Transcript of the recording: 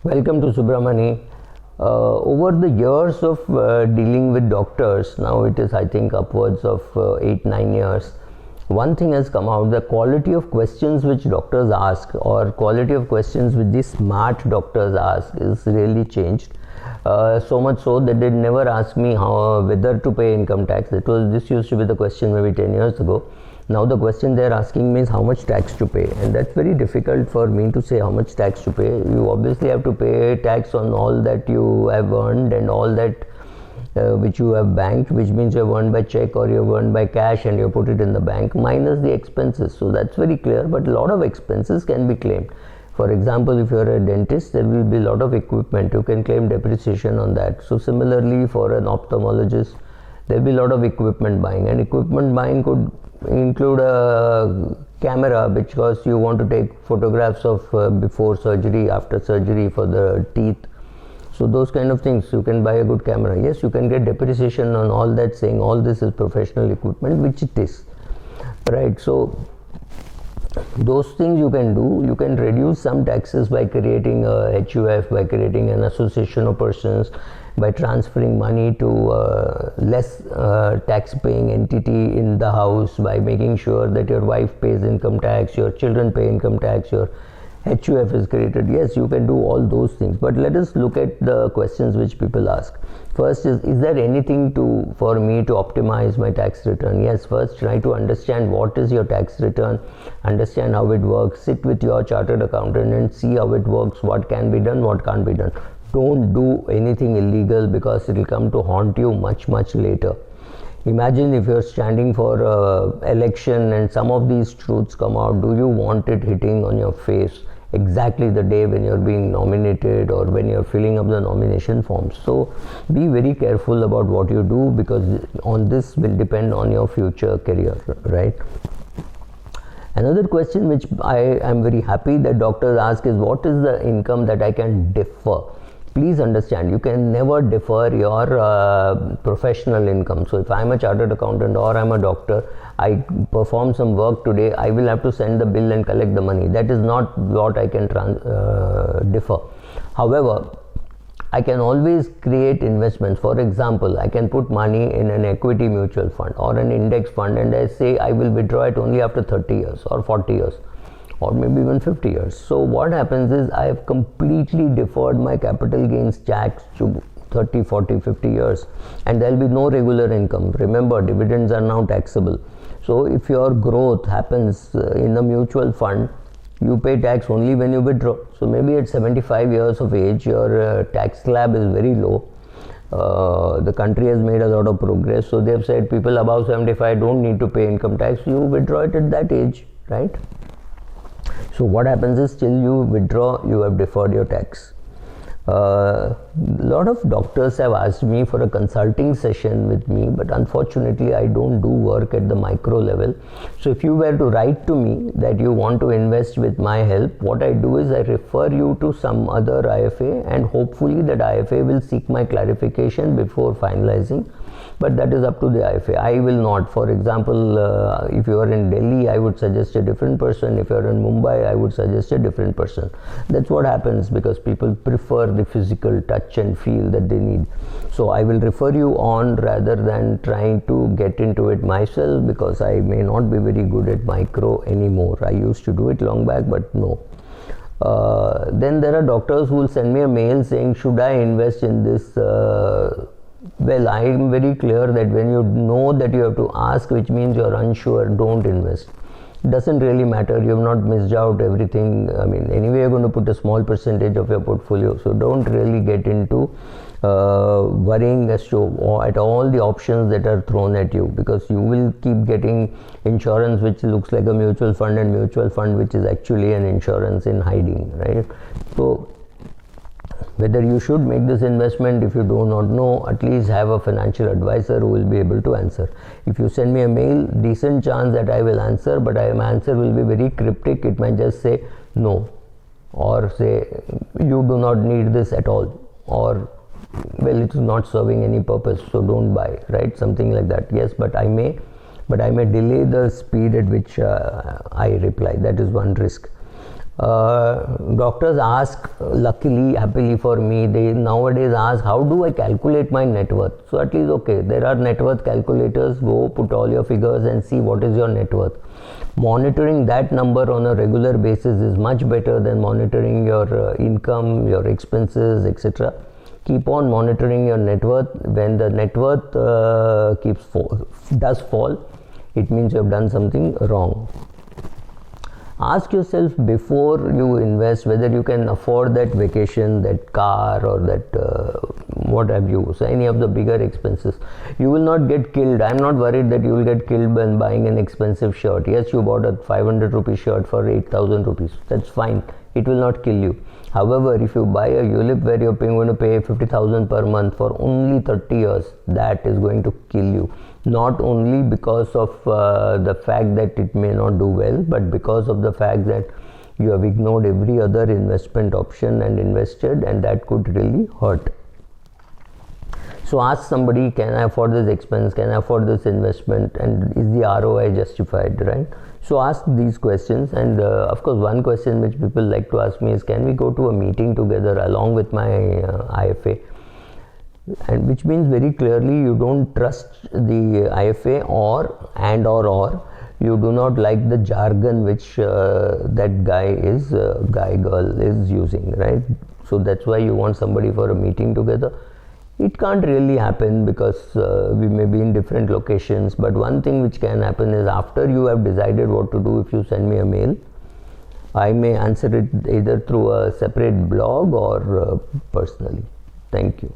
Welcome to Subramani. Over the years of dealing with doctors, now it is I think upwards of 8-9 years, one thing has come out: the quality of questions which doctors ask, or quality of questions which these smart doctors ask, is really changed. So much so that they never ask me whether to pay income tax. This used to be the question maybe 10 years ago. Now the question they are asking me is how much tax to pay, and that's very difficult for me to say how much tax to pay. You obviously have to pay tax on all that you have earned and all that which you have banked, which means you have earned by check or you have earned by cash and you put it in the bank, minus the expenses. So that's very clear, but a lot of expenses can be claimed. For example, if you are a dentist, there will be a lot of equipment. You can claim depreciation on that. So similarly, for an ophthalmologist, there will be a lot of equipment buying, and equipment buying could include a camera because you want to take photographs of before surgery, after surgery for the teeth. So those kind of things, you can buy a good camera. Yes, you can get depreciation on all that, saying all this is professional equipment, which it is, right? So those things you can do. You can reduce some taxes by creating a HUF, by creating an association of persons, by transferring money to less tax paying entity in the house, by making sure that your wife pays income tax, your children pay income tax, your HUF is created. Yes, you can do all those things, but let us look at the questions which people ask. First is there anything for me to optimize my tax return? Yes, first try to understand what is your tax return, understand how it works, sit with your chartered accountant and see how it works, what can be done, what can't be done. Don't do anything illegal, because it will come to haunt you much later. Imagine if you're standing for election and some of these truths come out. Do you want it hitting on your face exactly the day when you're being nominated or when you're filling up the nomination forms? So be very careful about what you do, because on this will depend on your future career, right? Another question which I am very happy that doctors ask is, what is the income that I can defer? Please understand, you can never defer your professional income. So if I'm a chartered accountant or I'm a doctor, I perform some work today, I will have to send the bill and collect the money. That is not what I can defer. However, I can always create investments. For example, I can put money in an equity mutual fund or an index fund, and I say I will withdraw it only after 30 years or 40 years. Or maybe even 50 years. So what happens is I have completely deferred my capital gains tax to 30, 40, 50 years, and there will be no regular income. Remember, dividends are now taxable. So if your growth happens in a mutual fund, you pay tax only when you withdraw. So maybe at 75 years of age, your tax slab is very low. The country has made a lot of progress. So they have said people above 75 don't need to pay income tax. You withdraw it at that age, right? So what happens is, till you withdraw, you have deferred your tax. A lot of doctors have asked me for a consulting session with me, but unfortunately I don't do work at the micro level. So if you were to write to me that you want to invest with my help, what I do is I refer you to some other IFA, and hopefully that IFA will seek my clarification before finalizing. But that is up to the IFA. I will not. For example, if you are in Delhi, I would suggest a different person. If you are in Mumbai, I would suggest a different person. That's what happens, because people prefer the physical touch and feel that they need. So I will refer you on rather than trying to get into it myself, because I may not be very good at micro anymore. I used to do it long back, but no. Then there are doctors who will send me a mail saying, should I invest in this? Well, I am very clear that when you know that you have to ask, which means you are unsure, don't invest. It doesn't really matter. You have not missed out everything. I mean, anyway, you're going to put a small percentage of your portfolio. So don't really get into worrying as to at all the options that are thrown at you, because you will keep getting insurance which looks like a mutual fund, and mutual fund which is actually an insurance in hiding, right? So whether you should make this investment, if you do not know, at least have a financial advisor who will be able to answer. If you send me a mail, decent chance that I will answer, but my answer will be very cryptic. It might just say no, or say you do not need this at all, or well, it is not serving any purpose, so don't buy, right? Something like that. Yes, but I may delay the speed at which I reply. That is one risk. Doctors ask, luckily, happily for me, they nowadays ask, how do I calculate my net worth? So at least, okay, there are net worth calculators, go put all your figures and see what is your net worth. Monitoring that number on a regular basis is much better than monitoring your income, your expenses, etc. Keep on monitoring your net worth. When the net worth does fall, it means you have done something wrong. Ask yourself before you invest whether you can afford that vacation, that car, or that what have you. So any of the bigger expenses. You will not get killed. I am not worried that you will get killed when buying an expensive shirt. Yes, you bought a 500 rupee shirt for 8,000 rupees. That's fine. It will not kill you. However, if you buy a ULIP where you're going to pay 50,000 per month for only 30 years, that is going to kill you. Not only because of the fact that it may not do well, but because of the fact that you have ignored every other investment option and invested, and that could really hurt. So ask somebody, can I afford this expense, can I afford this investment, and is the ROI justified, right? So ask these questions. And of course, one question which people like to ask me is, can we go to a meeting together along with my IFA? And which means very clearly you don't trust the IFA, or you do not like the jargon which that guy girl is using, right? So that's why you want somebody for a meeting together. It can't really happen because we may be in different locations, but one thing which can happen is, after you have decided what to do, if you send me a mail, I may answer it either through a separate blog or personally. Thank you.